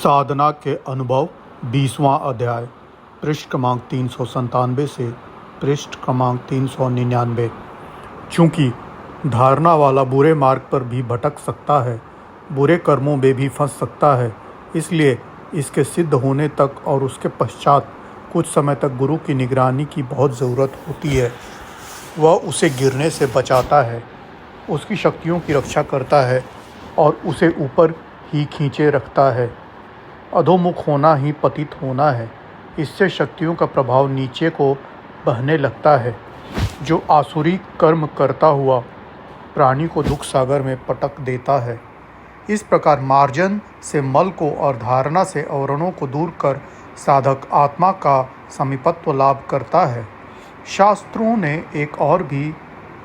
साधना के अनुभव 20वां अध्याय पृष्ठ क्रमांक 397 से पृष्ठ क्रमांक 399। चूँकि धारणा वाला बुरे मार्ग पर भी भटक सकता है, बुरे कर्मों में भी फंस सकता है, इसलिए इसके सिद्ध होने तक और उसके पश्चात कुछ समय तक गुरु की निगरानी की बहुत ज़रूरत होती है। वह उसे गिरने से बचाता है, उसकी शक्तियों की रक्षा करता है और उसे ऊपर ही खींचे रखता है। अधोमुख होना ही पतित होना है। इससे शक्तियों का प्रभाव नीचे को बहने लगता है, जो आसुरी कर्म करता हुआ प्राणी को दुख सागर में पटक देता है। इस प्रकार मार्जन से मल को और धारणा से आवरणों को दूर कर साधक आत्मा का समीपत्व लाभ करता है। शास्त्रों ने एक और भी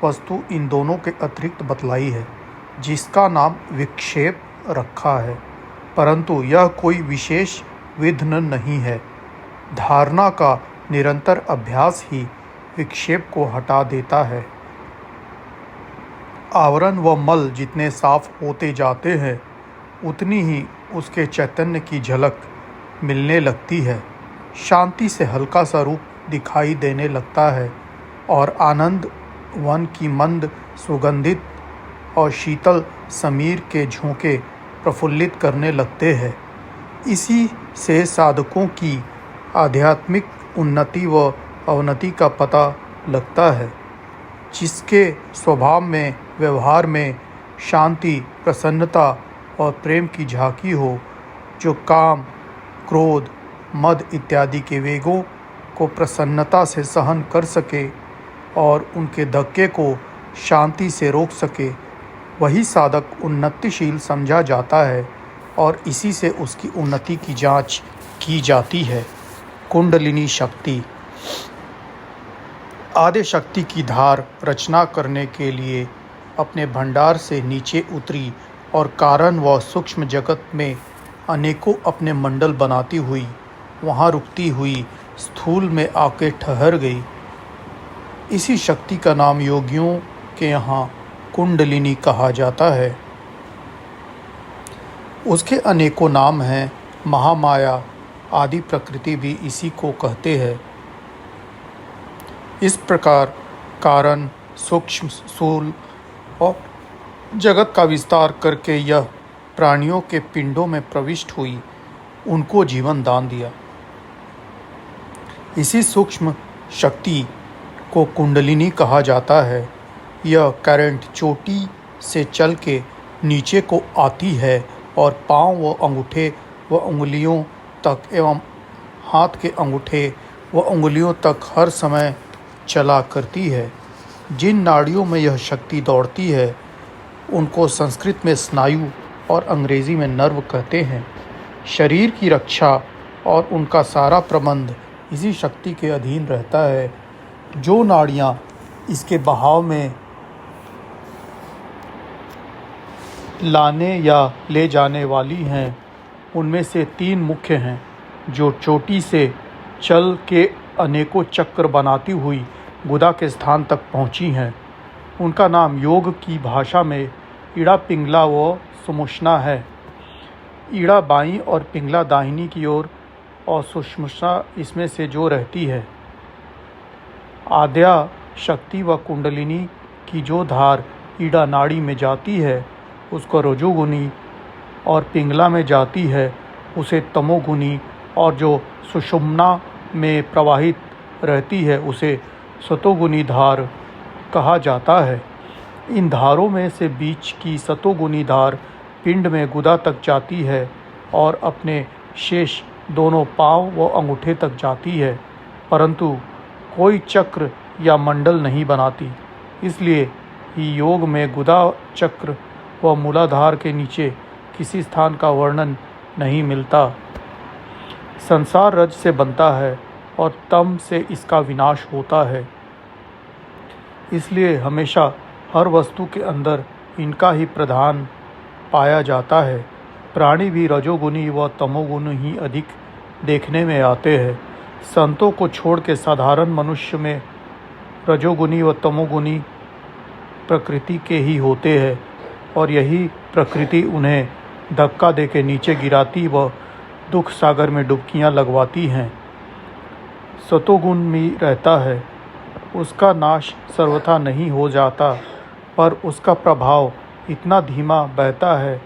वस्तु इन दोनों के अतिरिक्त बतलाई है, जिसका नाम विक्षेप रखा है, परंतु यह कोई विशेष विघ्न नहीं है। धारणा का निरंतर अभ्यास ही विक्षेप को हटा देता है। आवरण व मल जितने साफ होते जाते हैं, उतनी ही उसके चैतन्य की झलक मिलने लगती है। शांति से हल्का सा रूप दिखाई देने लगता है और आनंद वन की मंद सुगंधित और शीतल समीर के झोंके प्रफुल्लित करने लगते हैं। इसी से साधकों की आध्यात्मिक उन्नति व अवनति का पता लगता है। जिसके स्वभाव में, व्यवहार में शांति, प्रसन्नता और प्रेम की झांकी हो, जो काम, क्रोध, मद इत्यादि के वेगों को प्रसन्नता से सहन कर सके और उनके धक्के को शांति से रोक सके, वही साधक उन्नतिशील समझा जाता है और इसी से उसकी उन्नति की जांच की जाती है। कुंडलिनी शक्ति। आदि शक्ति की धार रचना करने के लिए अपने भंडार से नीचे उतरी और कारण व सूक्ष्म जगत में अनेकों अपने मंडल बनाती हुई वहाँ रुकती हुई स्थूल में आके ठहर गई। इसी शक्ति का नाम योगियों के यहाँ कुंडलिनी कहा जाता है। उसके अनेकों नाम हैं। महामाया आदि प्रकृति भी इसी को कहते हैं। इस प्रकार कारण, सूक्ष्म, स्थूल और जगत का विस्तार करके यह प्राणियों के पिंडों में प्रविष्ट हुई, उनको जीवन दान दिया। इसी सूक्ष्म शक्ति को कुंडलिनी कहा जाता है। यह करंट चोटी से चल के नीचे को आती है और पांव व अंगूठे व उंगलियों तक एवं हाथ के अंगूठे व उंगलियों तक हर समय चला करती है। जिन नाड़ियों में यह शक्ति दौड़ती है, उनको संस्कृत में स्नायु और अंग्रेजी में नर्व कहते हैं। शरीर की रक्षा और उनका सारा प्रबंध इसी शक्ति के अधीन रहता है। जो नाड़ियाँ इसके बहाव में लाने या ले जाने वाली हैं, उनमें से 3 मुख्य हैं, जो चोटी से चल के अनेकों चक्र बनाती हुई गुदा के स्थान तक पहुंची हैं। उनका नाम योग की भाषा में ईड़ा, पिंगला व सुषुम्ना है। ईड़ा बाईं और पिंगला दाहिनी की ओर और सुषुम्ना इसमें से जो रहती है। आद्या शक्ति व कुंडलिनी की जो धार ईड़ा नाड़ी में जाती है, उसको रजोगुनी, और पिंगला में जाती है उसे तमोगुनी, और जो सुषुम्ना में प्रवाहित रहती है उसे सतोगुनी धार कहा जाता है। इन धारों में से बीच की सतोगुनी धार पिंड में गुदा तक जाती है और अपने शेष दोनों पांव व अंगूठे तक जाती है, परंतु कोई चक्र या मंडल नहीं बनाती। इसलिए ही योग में गुदा, चक्र व मूलाधार के नीचे किसी स्थान का वर्णन नहीं मिलता। संसार रज से बनता है और तम से इसका विनाश होता है। इसलिए हमेशा हर वस्तु के अंदर इनका ही प्रधान पाया जाता है। प्राणी भी रजोगुनी व तमोगुनी ही अधिक देखने में आते हैं। संतों को छोड़ के साधारण मनुष्य में रजोगुनी व तमोगुनी प्रकृति के ही होते हैं और यही प्रकृति उन्हें धक्का देके नीचे गिराती व दुख सागर में डुबकियां लगवाती हैं। सतोगुण में रहता है, उसका नाश सर्वथा नहीं हो जाता, पर उसका प्रभाव इतना धीमा बहता है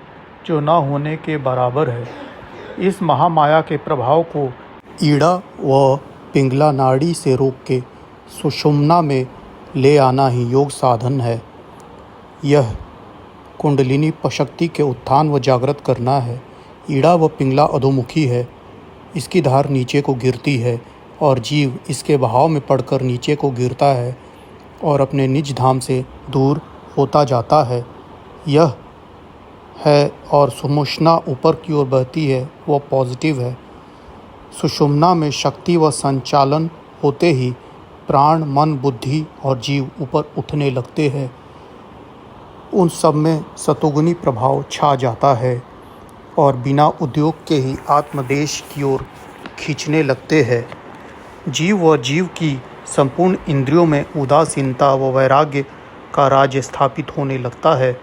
जो न होने के बराबर है। इस महामाया के प्रभाव को ईड़ा व पिंगला नाड़ी से रोक के सुषुम्ना में ले आना ही योग साधन है। यह कुंडलिनी शक्ति के उत्थान व जागृत करना है। ईड़ा व पिंगला अधोमुखी है, इसकी धार नीचे को गिरती है और जीव इसके बहाव में पड़कर नीचे को गिरता है और अपने निज धाम से दूर होता जाता है। यह है और सुषुम्ना ऊपर की ओर बहती है, वह पॉजिटिव है। सुषुम्ना में शक्ति व संचालन होते ही प्राण, मन, बुद्धि और जीव ऊपर उठने लगते हैं। उन सब में सतोगुनी प्रभाव छा जाता है और बिना उद्योग के ही आत्मदेश की ओर खींचने लगते हैं। जीव व जीव की संपूर्ण इंद्रियों में उदासीनता व वैराग्य का राज्य स्थापित होने लगता है।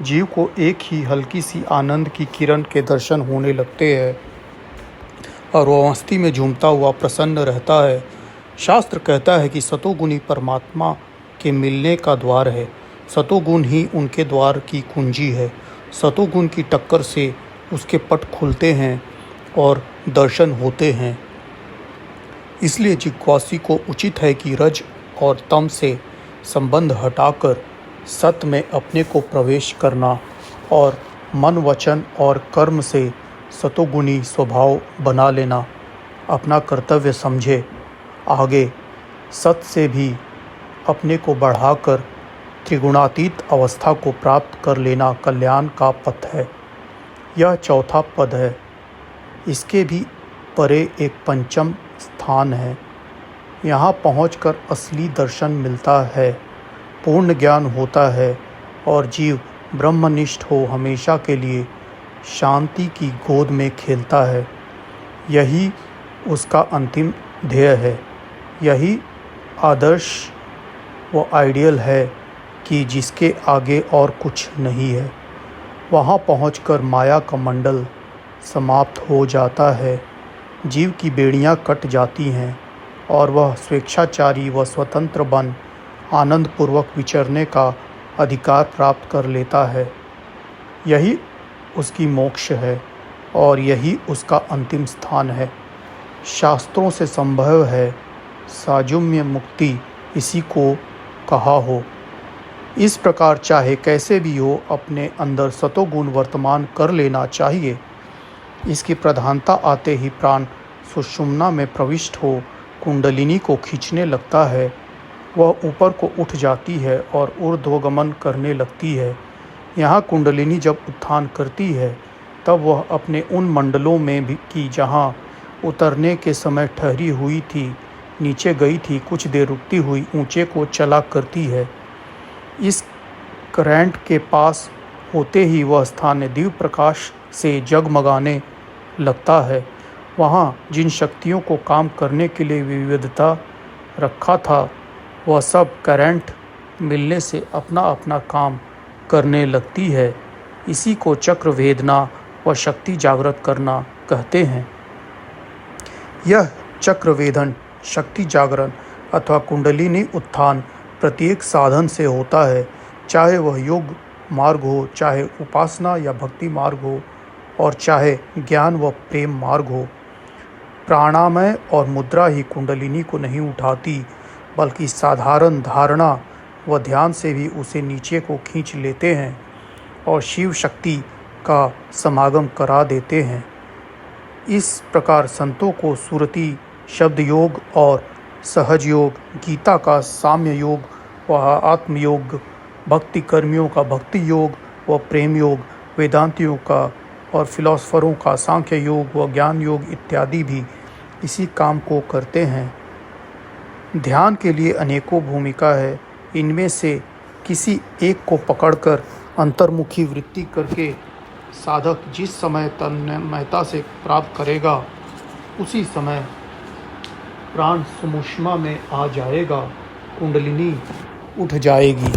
जीव को एक ही हल्की सी आनंद की किरण के दर्शन होने लगते हैं और वह मस्ती में झूमता हुआ प्रसन्न रहता है। शास्त्र कहता है कि सतोगुणी परमात्मा के मिलने का द्वार है। सतोगुण ही उनके द्वार की कुंजी है। सतोगुण की टक्कर से उसके पट खुलते हैं और दर्शन होते हैं। इसलिए जिज्ञासु को उचित है कि रज और तम से संबंध हटाकर सत में अपने को प्रवेश करना और मन, वचन और कर्म से सतोगुणी स्वभाव बना लेना अपना कर्तव्य समझे। आगे सत से भी अपने को बढ़ाकर त्रिगुणातीत अवस्था को प्राप्त कर लेना कल्याण का पथ है। यह चौथा पद है। इसके भी परे एक पंचम स्थान है। यहाँ पहुंचकर असली दर्शन मिलता है, पूर्ण ज्ञान होता है और जीव ब्रह्मनिष्ठ हो हमेशा के लिए शांति की गोद में खेलता है। यही उसका अंतिम ध्येय है। यही आदर्श वो आइडियल है कि जिसके आगे और कुछ नहीं है। वहाँ पहुंचकर माया का मंडल समाप्त हो जाता है। जीव की बेड़ियाँ कट जाती हैं और वह स्वेच्छाचारी व स्वतंत्र बन आनंदपूर्वक विचरने का अधिकार प्राप्त कर लेता है। यही उसकी मोक्ष है और यही उसका अंतिम स्थान है। शास्त्रों से संभव है साजुम्य मुक्ति इसी को कहा हो। इस प्रकार चाहे कैसे भी हो अपने अंदर सतोगुण वर्तमान कर लेना चाहिए। इसकी प्रधानता आते ही प्राण सुषुम्ना में प्रविष्ट हो कुंडलिनी को खींचने लगता है। वह ऊपर को उठ जाती है और ऊर्ध्वगमन करने लगती है। यहाँ कुंडलिनी जब उत्थान करती है तब वह अपने उन मंडलों में भी कि जहाँ उतरने के समय ठहरी हुई थी, नीचे गई थी, कुछ देर रुकती हुई ऊंचे को चला करती है। इस करंट के पास होते ही वह स्थान दिव्य प्रकाश से जगमगाने लगता है। वहाँ जिन शक्तियों को काम करने के लिए विविधता रखा था वह सब करंट मिलने से अपना अपना काम करने लगती है। इसी को चक्र भेदना व शक्ति जागृत करना कहते हैं। यह चक्र वेदन, शक्ति जागरण अथवा कुंडलिनी उत्थान प्रत्येक साधन से होता है, चाहे वह योग मार्ग हो, चाहे उपासना या भक्ति मार्ग हो और चाहे ज्ञान व प्रेम मार्ग हो। प्राणायाम और मुद्रा ही कुंडलिनी को नहीं उठाती, बल्कि साधारण धारणा व ध्यान से भी उसे नीचे को खींच लेते हैं और शिव शक्ति का समागम करा देते हैं। इस प्रकार संतों को सुरति शब्द योग और सहज योग, गीता का साम्य योग व आत्मयोग, भक्ति कर्मियों का भक्ति योग व प्रेम योग, वेदांतियों का और फिलोसफरों का सांख्य योग व ज्ञान योग इत्यादि भी इसी काम को करते हैं। ध्यान के लिए अनेकों भूमिका है। इनमें से किसी एक को पकड़कर अंतर्मुखी वृत्ति करके साधक जिस समय तन्मयता से प्राप्त करेगा उसी समय प्राण सुषुम्ना में आ जाएगा, कुंडलिनी उठ जाएगी।